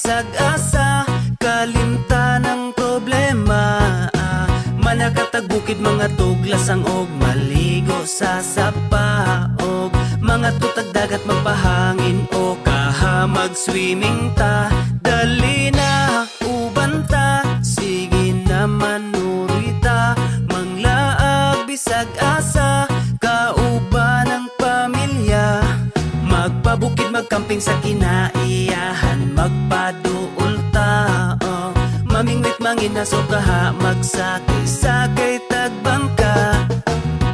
bisag asa, kalimtan ng problema. Manakatag bukid mga tuglasang og maligo sa sapa, og mga tutag dagat magpahangin o kaha mag-swimming ta. Dali na uban ta, sige na manurita, manglaag bisag asa, kauban ng pamilya. Magpabukid magkamping sa kinaiyahan, magpaduol ta, mamingwit manginaso kaha, magsakay-sakay tagbangka.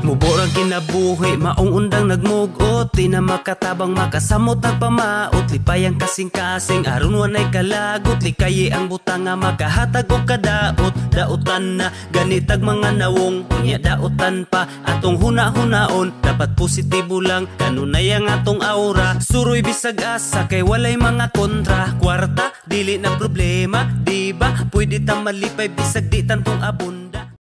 Muborang kinabuhi, maong undang nagmugot, di na makatabang makasamot nagpamaot. Lipayang kasing-kasing, aron wanay kalagot, likayi ang butang nga makahatag og kadaot. Daotan na ganitag mga nawong, unya daotan pa atong huna-hunaon. Dapat positibo lang, kanunay ang atong aura. Suroy bisag asa, kay walay mga kontra. Kwarta, dili na problema, di ba? Pwede ta malipay bisag di tantong abunda.